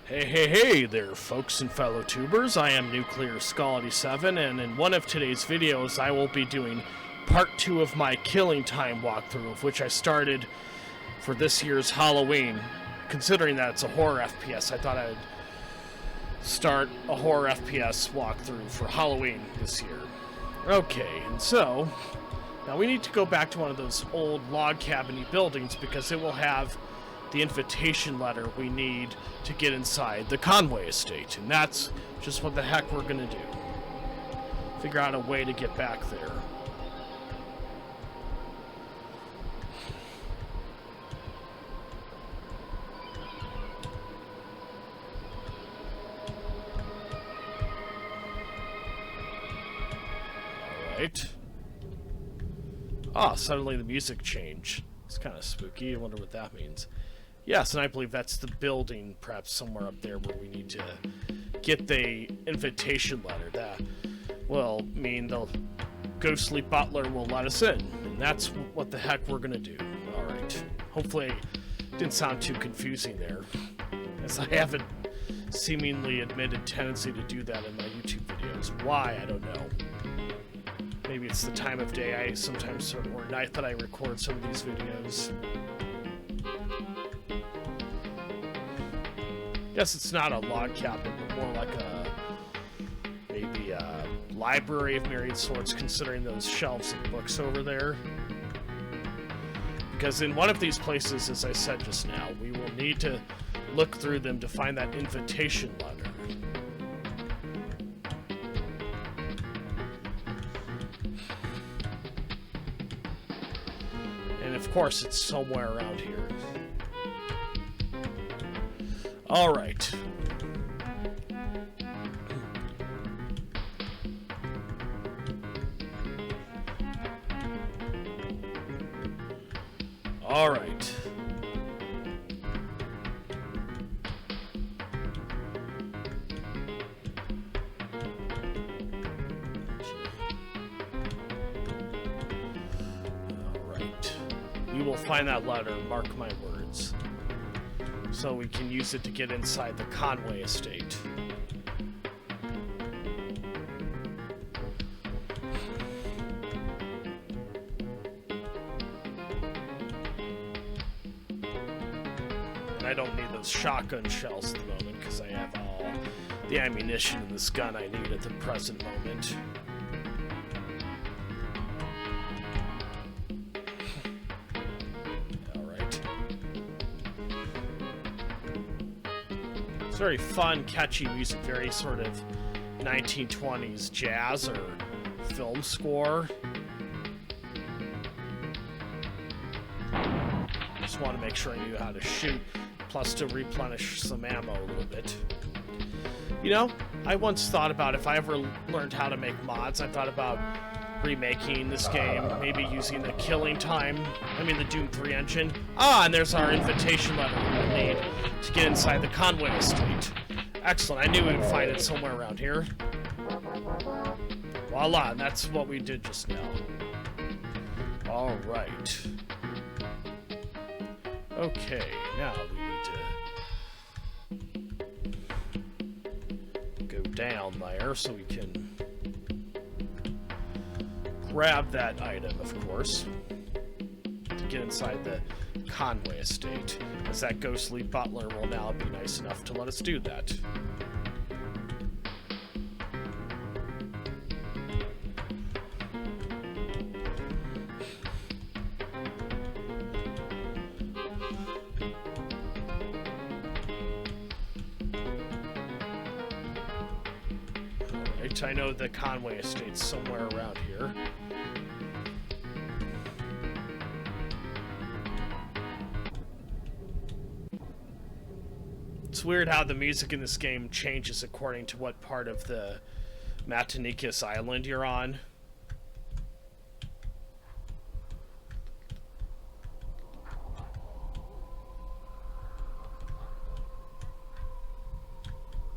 Hey there, folks and fellow tubers. I am Nuclear Skull 87, and in one of today's videos, I will be doing part 2 of my Killing Time walkthrough, of which I started for this year's Halloween. Considering that it's a horror FPS, I thought I'd start a horror FPS walkthrough for Halloween this year. Okay, and so, now we need to go back to one of those old log cabin-y buildings because it will have the invitation letter we need to get inside the Conway estate, and that's just what the heck we're gonna do. Figure out a way to get back there. Alright. Ah, suddenly the music changed. It's kind of spooky. I wonder what that means. Yes, and I believe that's the building, perhaps somewhere up there where we need to get the invitation letter. That will mean the ghostly butler will let us in, and that's what the heck we're gonna do. Alright. Hopefully it didn't sound too confusing there, as I have a seemingly admitted tendency to do that in my YouTube videos. Why, I don't know. Maybe it's the time of day I sometimes, or night that I record some of these videos. Guess it's not a log cabin, but more like maybe a library of myriad sorts, considering those shelves of books over there. Because in one of these places, as I said just now, we will need to look through them to find that invitation letter. And of course, it's somewhere around here. All right. All right. All right. We will find that letter, mark my words. So we can use it to get inside the Conway estate. And I don't need those shotgun shells at the moment because I have all the ammunition in this gun I need at the present moment. It's very fun, catchy music, very sort of 1920s jazz or film score. Just want to make sure I knew how to shoot, plus to replenish some ammo a little bit. You know, I once thought about if I ever learned how to make mods, I thought about remaking this game, maybe using the the Doom 3 engine. Ah, and there's our invitation letter we'll need to get inside the Conway estate. Excellent, I knew we would find it somewhere around here. Voila, and that's what we did just now. Alright. Okay, now we need to go down there so we can grab that item, of course, to get inside the Conway estate, as that ghostly butler will now be nice enough to let us do that. Alright, I know the Conway estate's somewhere around here. It's weird how the music in this game changes according to what part of the Matanikis Island you're on.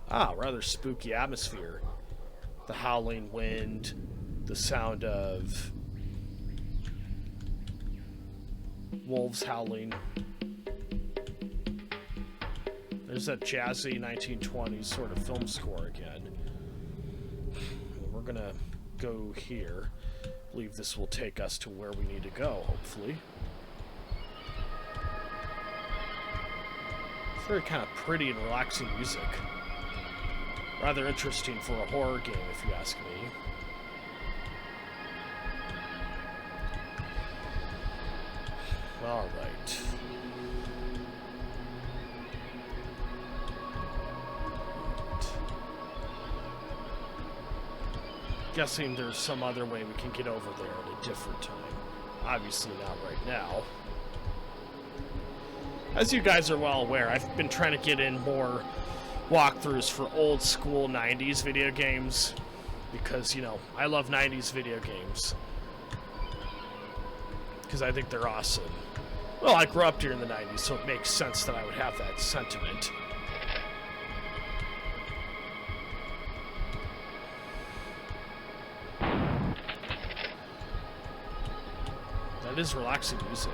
Ah, rather spooky atmosphere. The howling wind, the sound of wolves howling. There's that jazzy 1920s sort of film score again. We're gonna go here. I believe this will take us to where we need to go, hopefully. It's very kind of pretty and relaxing music. Rather interesting for a horror game, if you ask me. Alright. Guessing there's some other way we can get over there at a different time. Obviously not right now. As you guys are well aware, I've been trying to get in more walkthroughs for old school 90s video games because, you know, I love 90s video games because I think they're awesome. Well, I grew up during the 90s, so it makes sense that I would have that sentiment. That is relaxing music.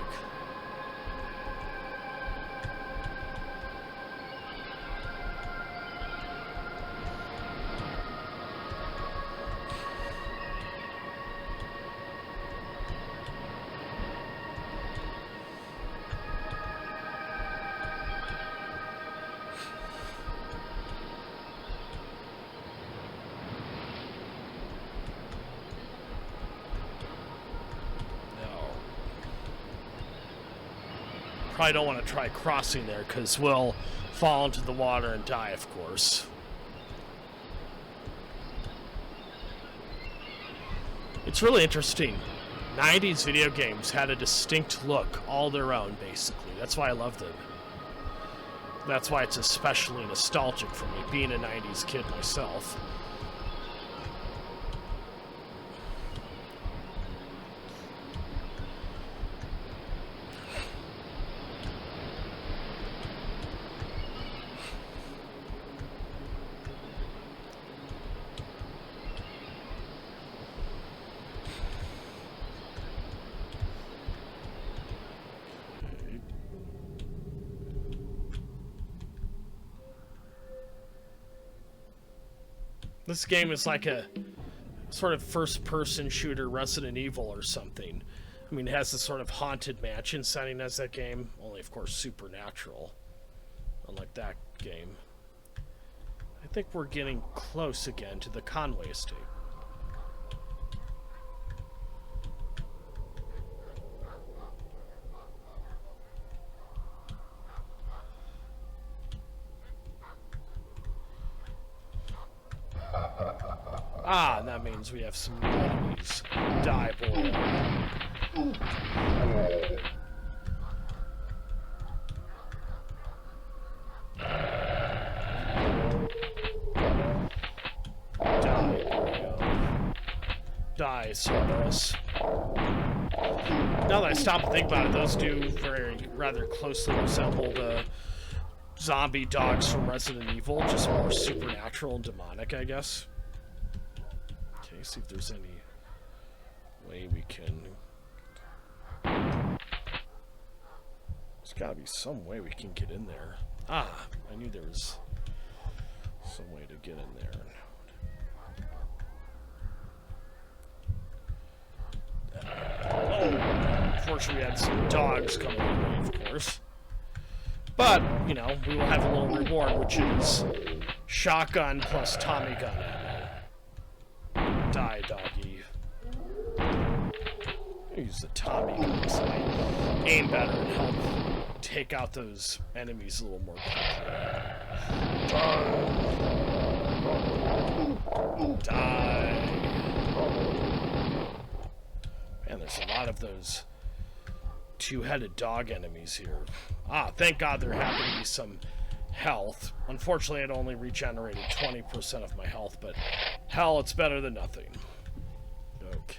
Probably don't want to try crossing there because we'll fall into the water and die, of course. It's really interesting. 90s video games had a distinct look all their own, basically. That's why I love them. That's why it's especially nostalgic for me, being a 90s kid myself. This game is like a sort of first-person shooter Resident Evil or something. I mean, it has this sort of haunted mansion setting as that game, only of course supernatural, unlike that game. I think we're getting close again to the Conway estate. Ah, and that means we have some new enemies. Die, boy. Die, boy. Die, Cerberus. Now that I stop and think about it, those do rather closely resemble the zombie dogs from Resident Evil, just more supernatural and demonic, I guess. See if there's any way we can. There's gotta be some way we can get in there. Ah, I knew there was some way to get in there. Unfortunately, we had some dogs coming our way, of course. But, you know, we will have a little reward, which is shotgun plus Tommy gun ammo. Die, doggy. Use the Tommy gun so I aim better and help take out those enemies a little more quickly. Die. Man, there's a lot of those two-headed dog enemies here. Ah, thank God there happened to be some health. Unfortunately, it only regenerated 20% of my health, but hell, it's better than nothing. Okay.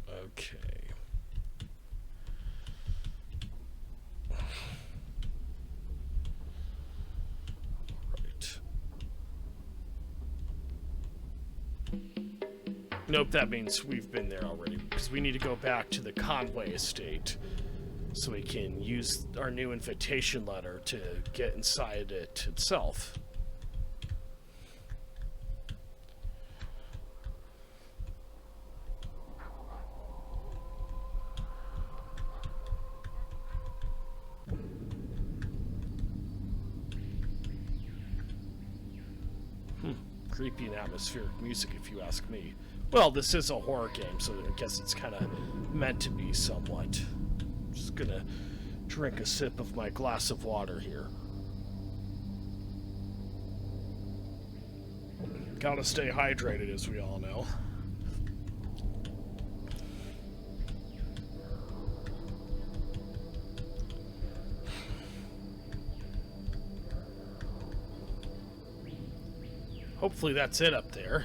Okay. Nope, that means we've been there already, because we need to go back to the Conway estate so we can use our new invitation letter to get inside it itself. Creepy and atmospheric music, if you ask me. Well, this is a horror game, so I guess it's kind of meant to be somewhat. Just gonna drink a sip of my glass of water here. Gotta stay hydrated, as we all know. Hopefully that's it up there.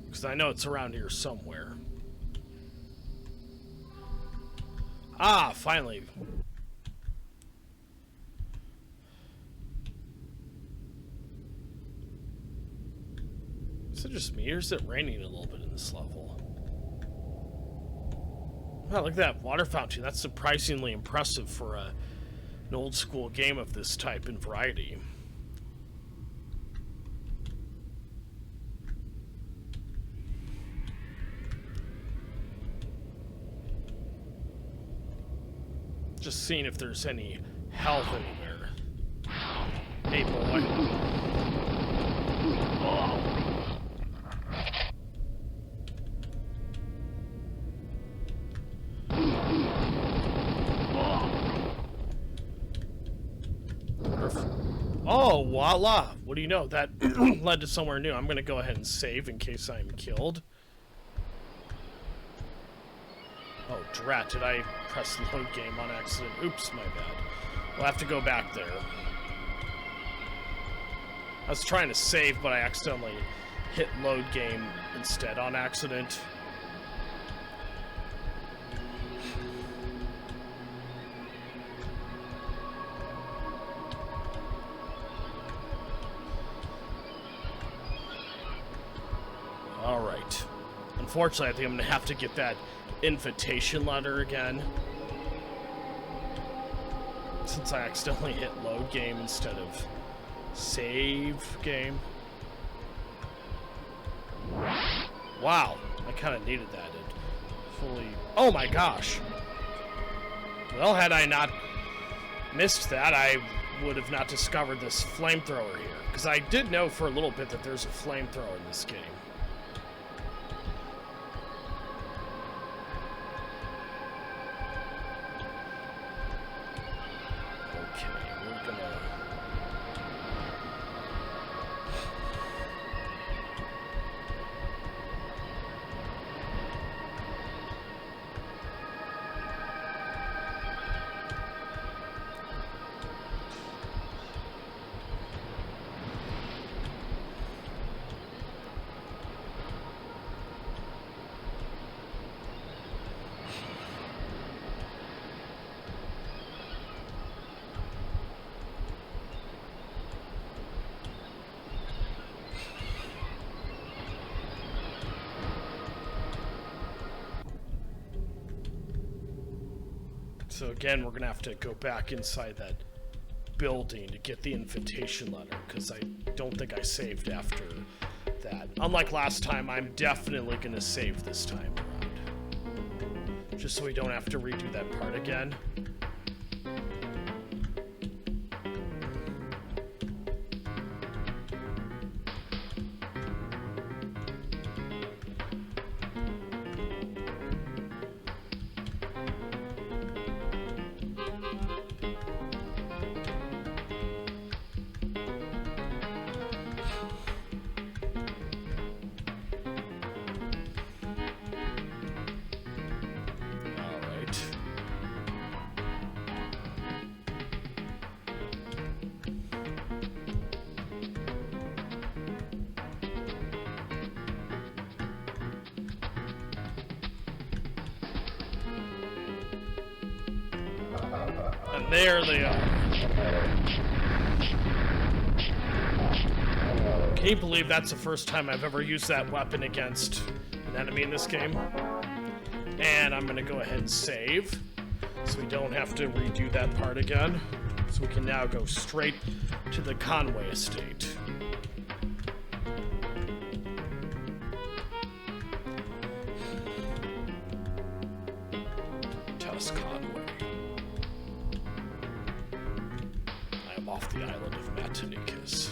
Because I know it's around here somewhere. Ah, finally. Is it just me, or is it raining a little bit in this level? Wow, look at that water fountain. That's surprisingly impressive for an old school game of this type and variety. Just seeing if there's any health anywhere. Hey, boy. Oh, voila! What do you know? That led to somewhere new. I'm gonna go ahead and save in case I'm killed. Oh, drat, did I press load game on accident? Oops, my bad. We'll have to go back there. I was trying to save, but I accidentally hit load game instead on accident. Alright. Unfortunately, I think I'm going to have to get that invitation letter again. Since I accidentally hit load game instead of save game. Wow. I kind of needed that. It fully... Oh my gosh. Well, had I not missed that, I would have not discovered this flamethrower here. Because I did know for a little bit that there's a flamethrower in this game. So again, we're gonna have to go back inside that building to get the invitation letter, because I don't think I saved after that. Unlike last time, I'm definitely gonna save this time around. Just so we don't have to redo that part again. And there they are. Can you believe that's the first time I've ever used that weapon against an enemy in this game? And I'm gonna go ahead and save, so we don't have to redo that part again. So we can now go straight to the Conway estate. Tusk Conway. I am off the island of Matanicus.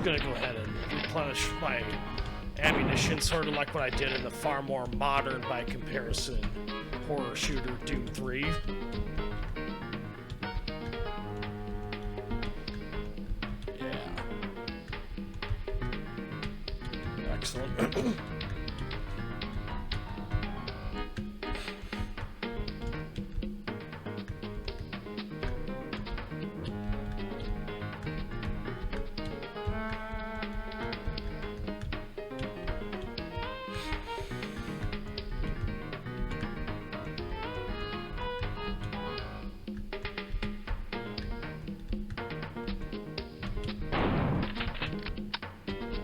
Gonna go ahead and replenish my ammunition, sort of like what I did in the far more modern, by comparison, horror shooter Doom 3. Yeah. Excellent.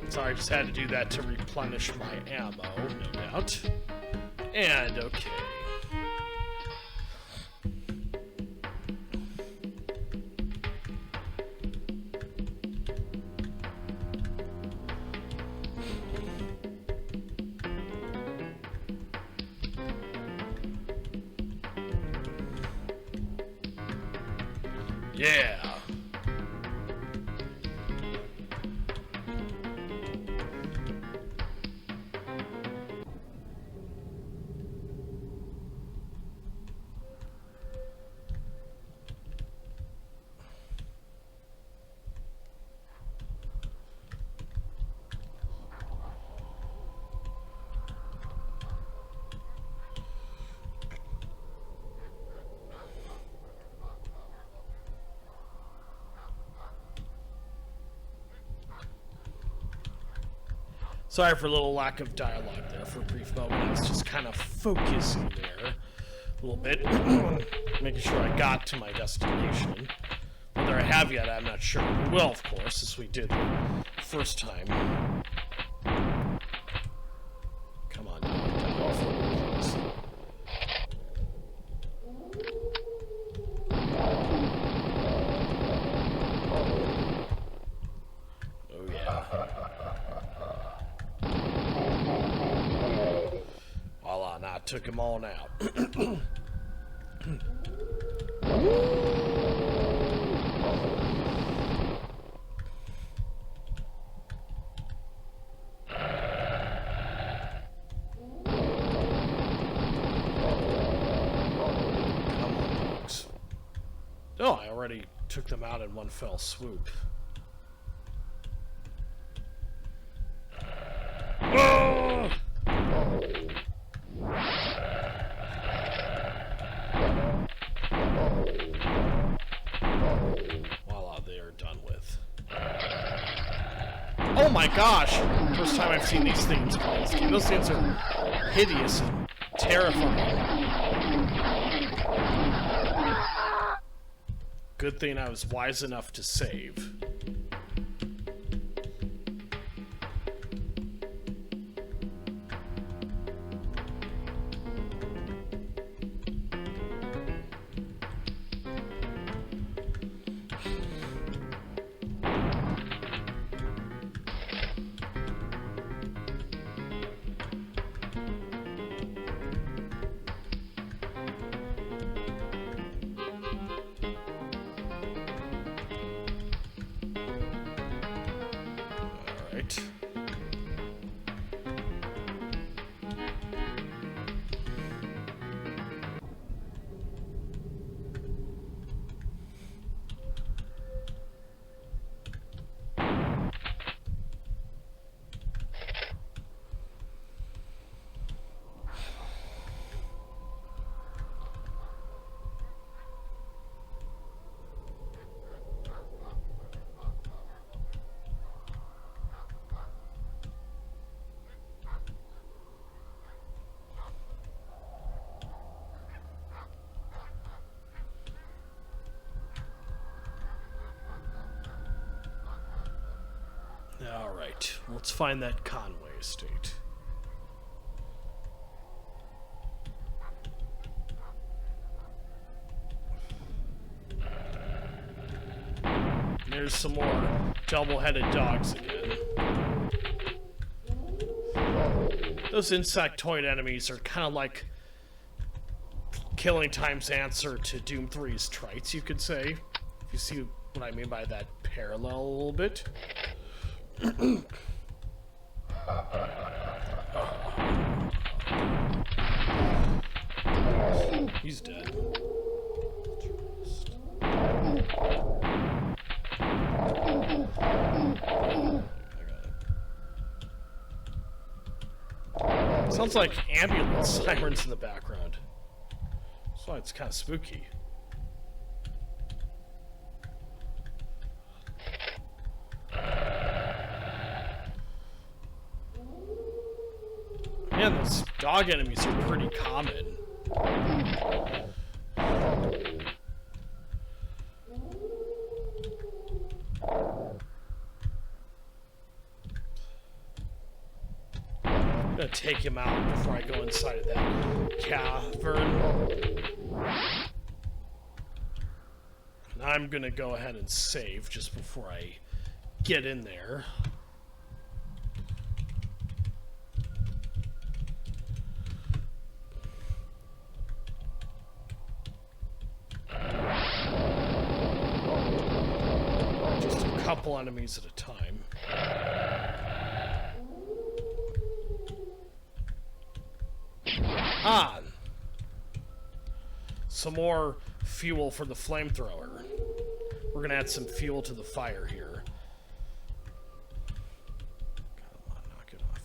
So I just had to do that to replenish my ammo, no doubt. And okay. Yeah. Sorry for a little lack of dialogue there for a brief moment. I was just kind of focusing there a little bit, making sure I got to my destination. Whether I have yet, I'm not sure. We will, of course, as we did the first time. Come on, now. Go forward, please. Oh, yeah. Voila, now I took him on out. Oh, I already took them out in one fell swoop. Oh! Voila, they are done with. Oh my gosh! First time I've seen these things play this game. Those things are hideous and terrifying. Good thing I was wise enough to save. Alright, let's find that Conway estate. There's some more double-headed dogs again. Those insectoid enemies are kind of like Killing Time's answer to Doom 3's Trites, you could say. If you see what I mean by that parallel a little bit. He's dead. Sounds like ambulance sirens in the background. That's why it's kind of spooky. Man, those dog enemies are pretty common. I'm gonna take him out before I go inside of that cavern. And I'm gonna go ahead and save just before I get in there. Just a couple enemies at a time. Ah! Some more fuel for the flamethrower. We're gonna add some fuel to the fire here. Come on, knock it off.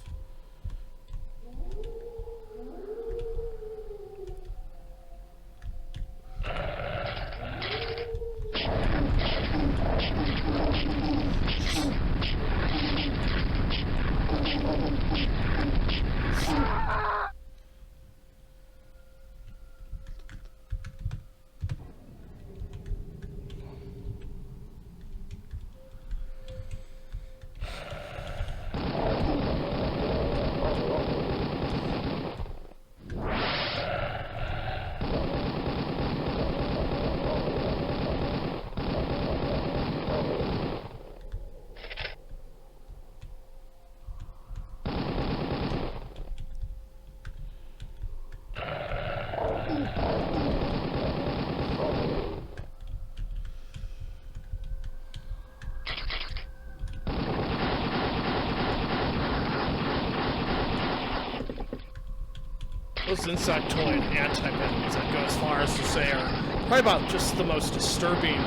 Those insectoid ant-type enemies, I'd go as far as to say, are probably about just the most disturbing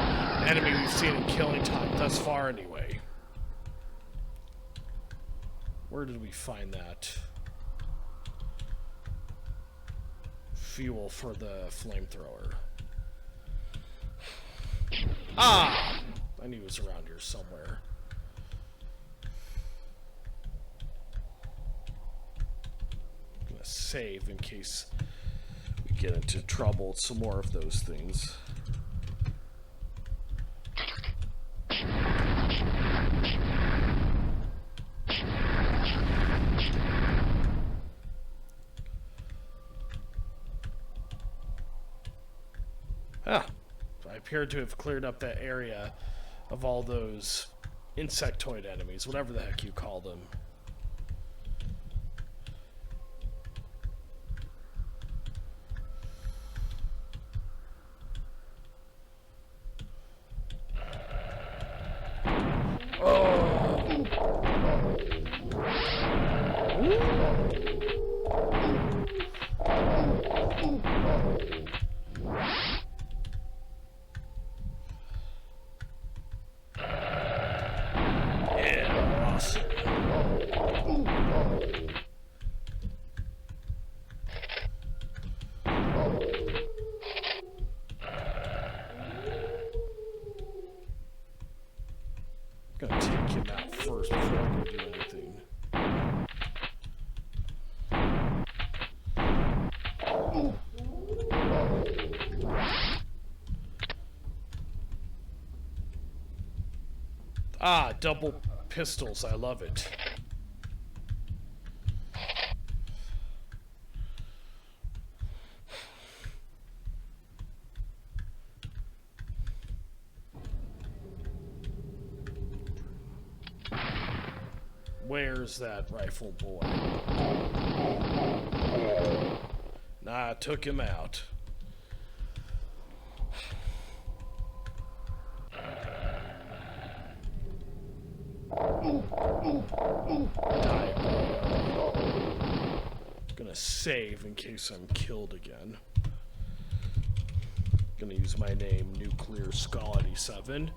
enemy we've seen in Killing Time thus far, anyway. Where did we find that fuel for the flamethrower? Ah! I knew it was around here somewhere. Save in case we get into trouble with some more of those things. Ah, I appear to have cleared up that area of all those insectoid enemies, whatever the heck you call them. Gonna take him out first before I can do anything. Ah, double pistols. I love it. Where's that rifle boy? Nah, I took him out. Gonna save in case I'm killed again. Gonna use my name, Nuclear Skull 87.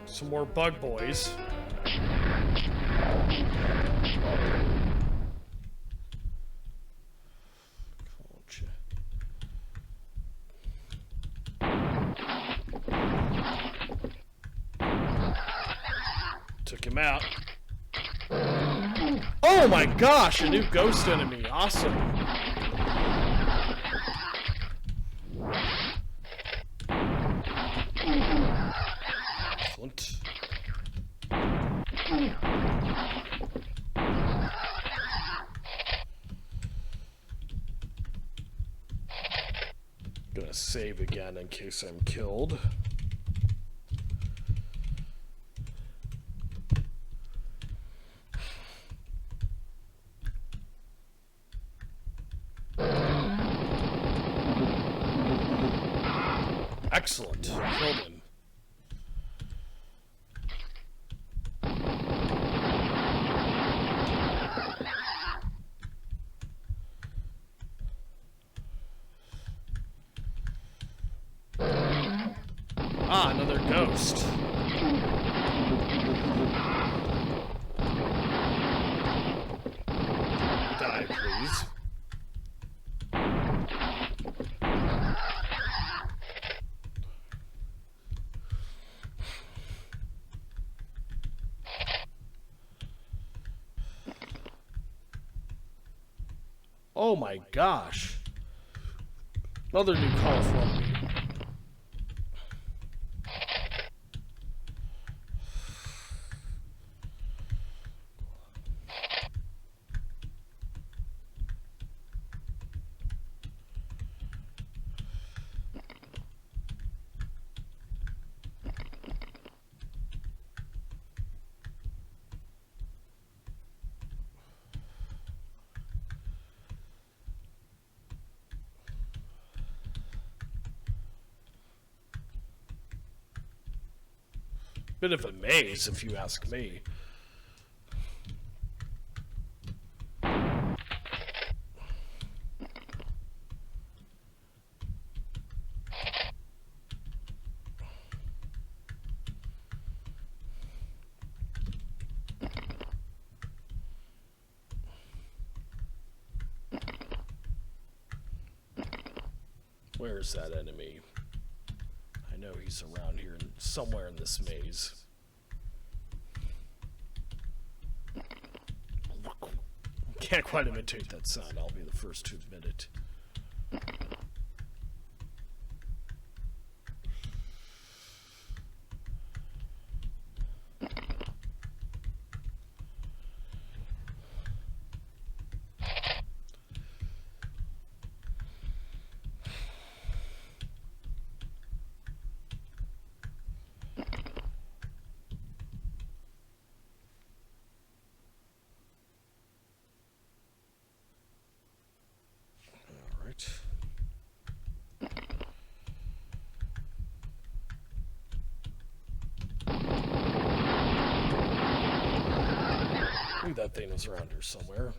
Some more bug boys. Took him out. Oh my gosh, a new ghost enemy. Awesome. Excellent. Gonna save again in case I'm killed. Excellent. Killed him. Ah, another ghost. Die, please. Oh my gosh. Another new call from me. Bit of a maze, if you ask me. Where's that enemy? I know he's around here somewhere in this maze. Can't quite imitate that sound, I'll be the first to admit it. I knew that thing was around here somewhere.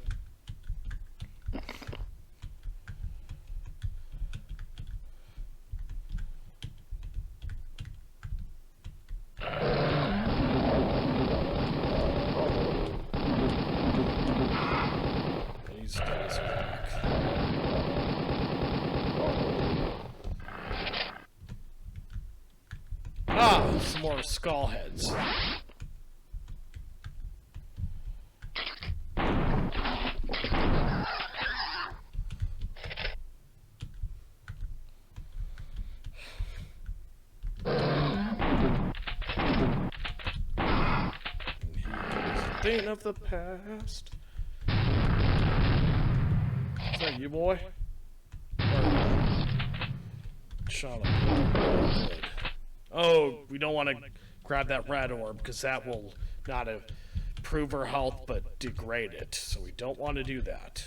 He's dead as a rock. Ah, some more skull heads. thing of the past. Is that you, boy? Shut up. Oh, we don't want to grab that red orb because that will not improve our health but degrade it. So we don't want to do that.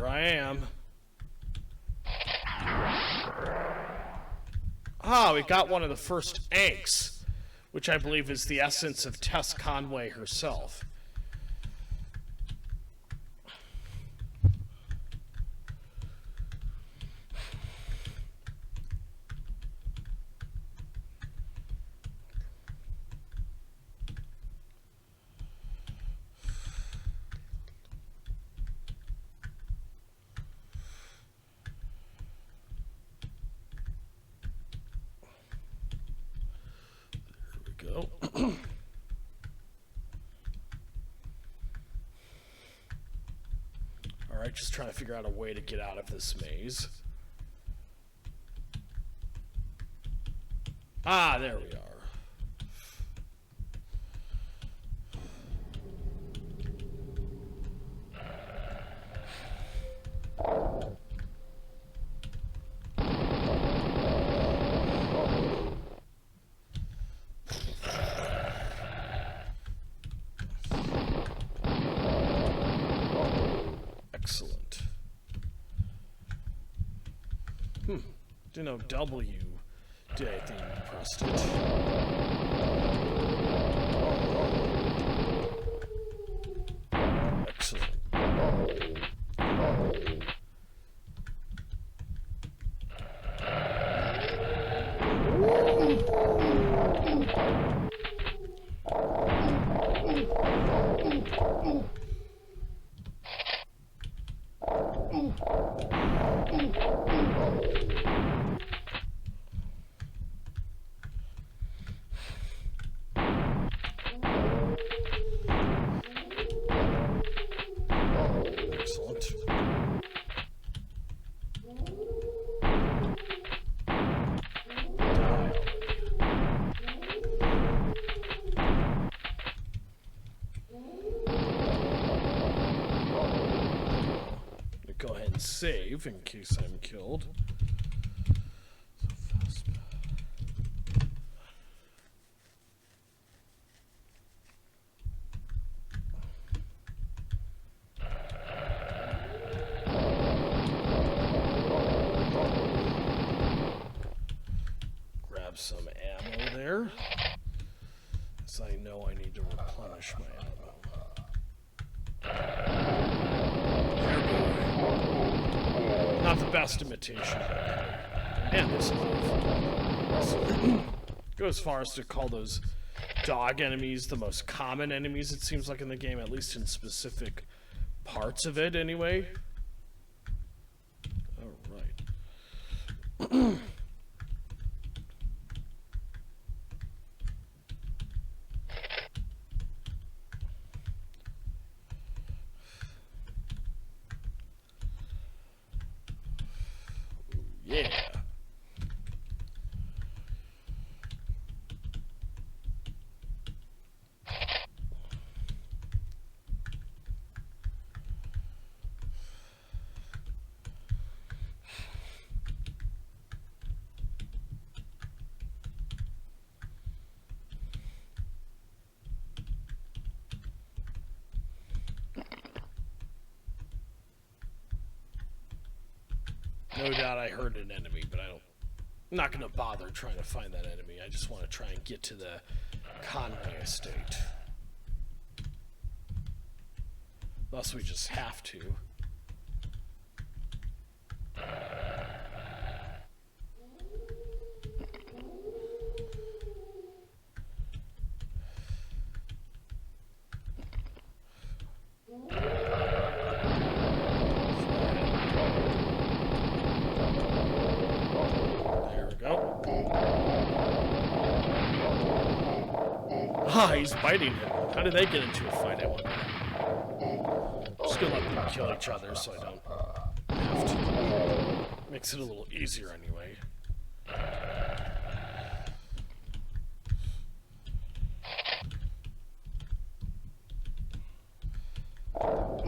I am. Ah, we got one of the first eggs, which I believe is the essence of Tess Conway herself. Go. Alright, just trying to figure out a way to get out of this maze. Ah, there we are. Excellent. Didn't know W did anything when you pressed it. Excellent. Go ahead and save in case I'm killed. Grab some ammo there, as I know I need to replenish my ammo. Not the best imitation. And this go as far as to call those dog enemies the most common enemies, it seems like, in the game, at least in specific parts of it anyway. Alright. Yeah. No doubt I heard an enemy, but I don't I'm not gonna bother trying to find that enemy. I just want to try and get to the Conway estate. Thus, we just have to. Ah, he's biting him. How did they get into a fight, I wonder? I'm just gonna let them kill each other so I don't have to. Makes it a little easier anyway.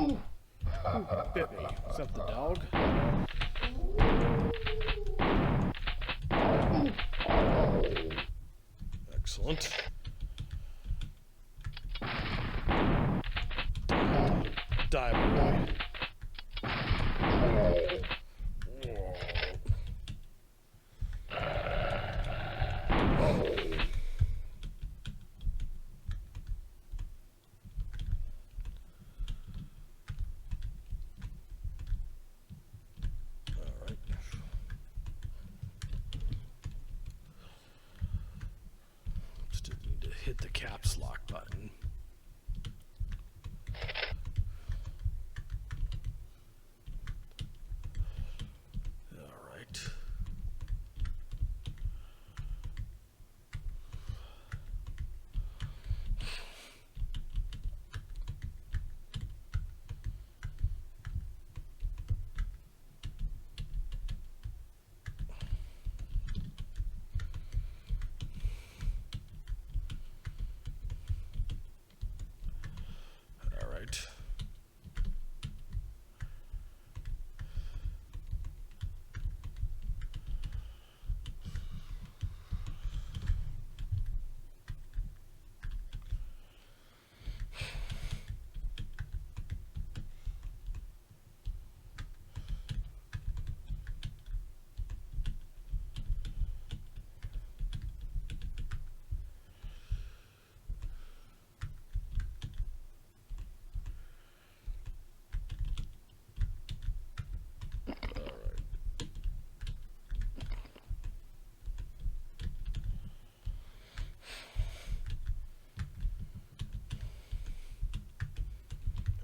Ooh, bit me. Is that the dog? Excellent. Die, boy. Hit the caps lock button. All right.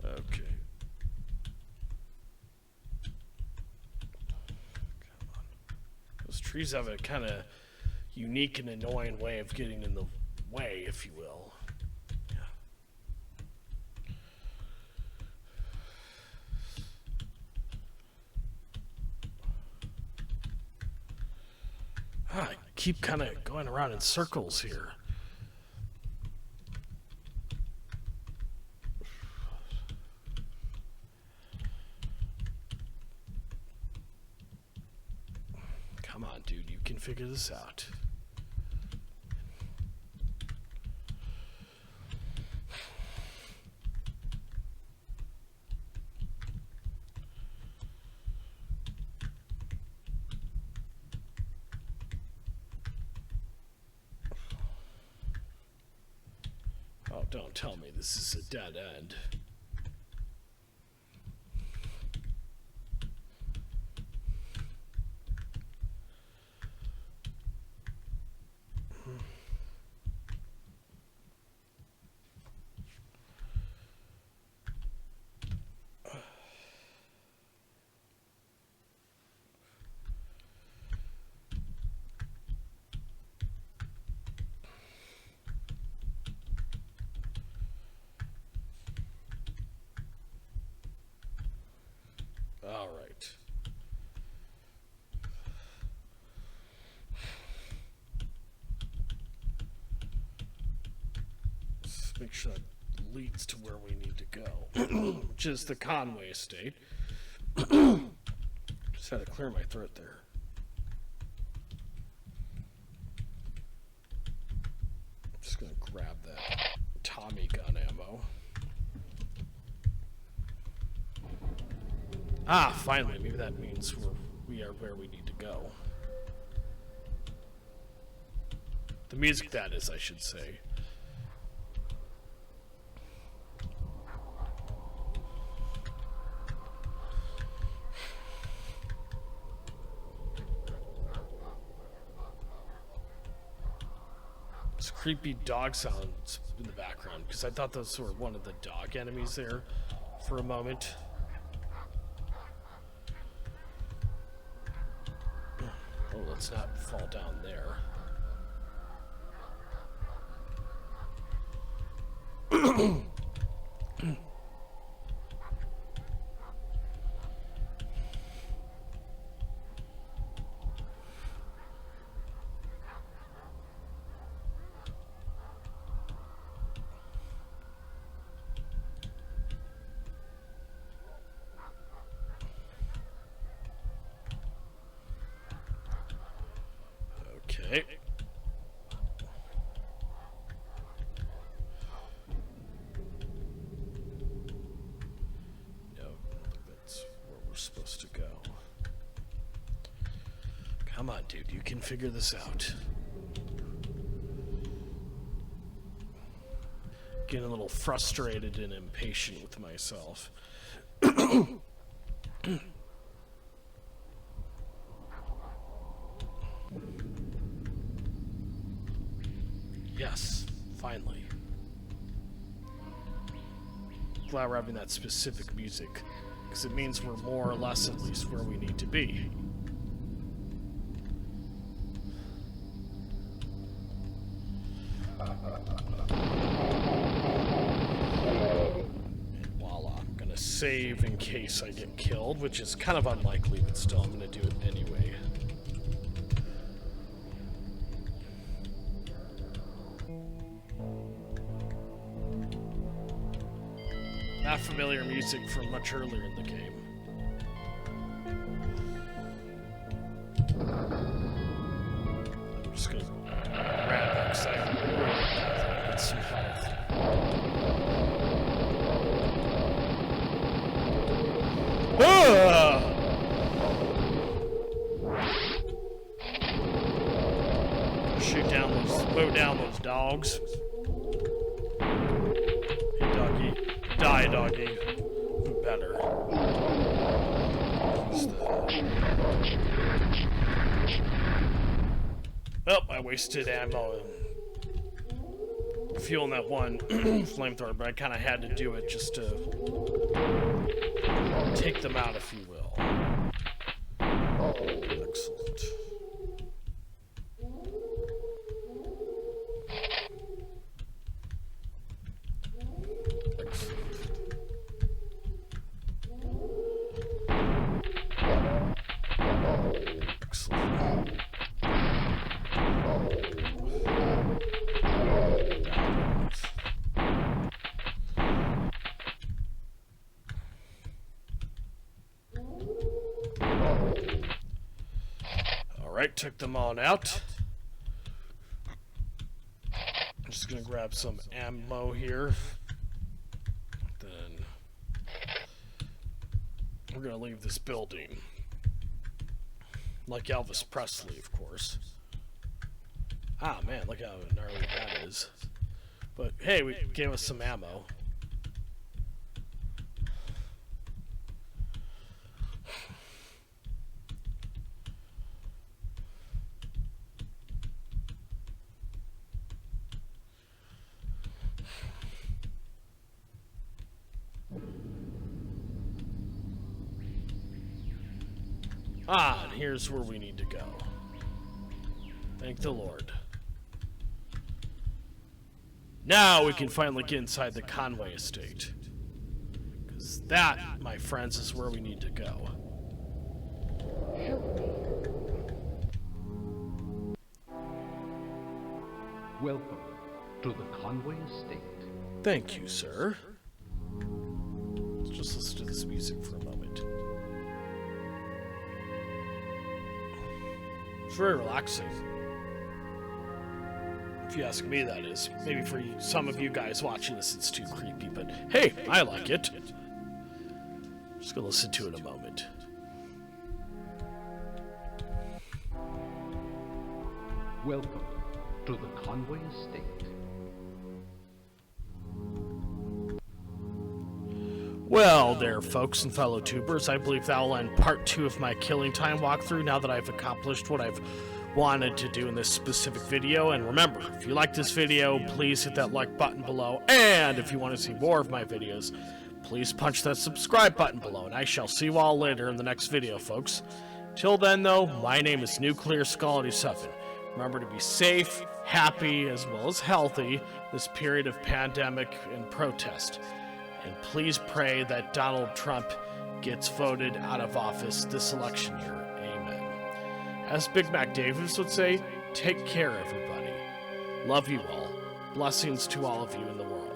Okay. Come on. Those trees have a kind of unique and annoying way of getting in the way, if you will. Yeah. I keep kind of going around in circles here. Come on, dude, you can figure this out. Oh, don't tell me this is a dead end. All right. Let's make sure that leads to where we need to go, which is the Conway estate. Just had to clear my throat there. Just gonna grab that Tommy gun ammo. Ah, finally, maybe that means we are where we need to go. The music, that is, I should say. It's creepy dog sounds in the background, because I thought those were one of the dog enemies there for a moment. Oh, let's not fall down there. Okay. No, that's where we're supposed to go. Come on, dude, you can figure this out. Getting a little frustrated and impatient with myself. Yes, finally. Glad we're having that specific music, because it means we're more or less at least where we need to be. And voila, I'm gonna save in case I get killed, which is kind of unlikely, but still I'm gonna do it anyway. Not familiar music from much earlier in the game. I'm just gonna grab that because I really need some health. Ah! Shoot down those, mow down those dogs. Hey, doggy. Die, doggy. Better. Well, I wasted ammo and fuel in that one flamethrower, but I kind of had to do it just to take them out, if you will. Excellent. Alright, took them on out. I'm just gonna grab some ammo here. Then we're gonna leave this building. Like Elvis Presley, of course. Ah, man, look how gnarly that is. But hey, we gave us some ammo. Ah, and here's where we need to go. Thank the Lord. Now we can finally get inside the Conway estate. Because that, my friends, is where we need to go. Welcome to the Conway estate. Thank you, sir. Let's just listen to this music for a moment. It's very relaxing. If you ask me, that is. Maybe for some of you guys watching this, it's too creepy, but hey, I like it. Just gonna listen to it a moment. Welcome to the Conway estate. Well there, folks and fellow tubers, I believe that will end part 2 of my Killing Time walkthrough now that I've accomplished what I've wanted to do in this specific video. And remember, if you like this video, please hit that like button below, and if you want to see more of my videos, please punch that subscribe button below, and I shall see you all later in the next video, folks. Till then, though, my name is Nuclear Skull 87. Remember to be safe, happy, as well as healthy this period of pandemic and protest. And please pray that Donald Trump gets voted out of office this election year. Amen. As Big Mac Davis would say, take care, everybody. Love you all. Blessings to all of you in the world.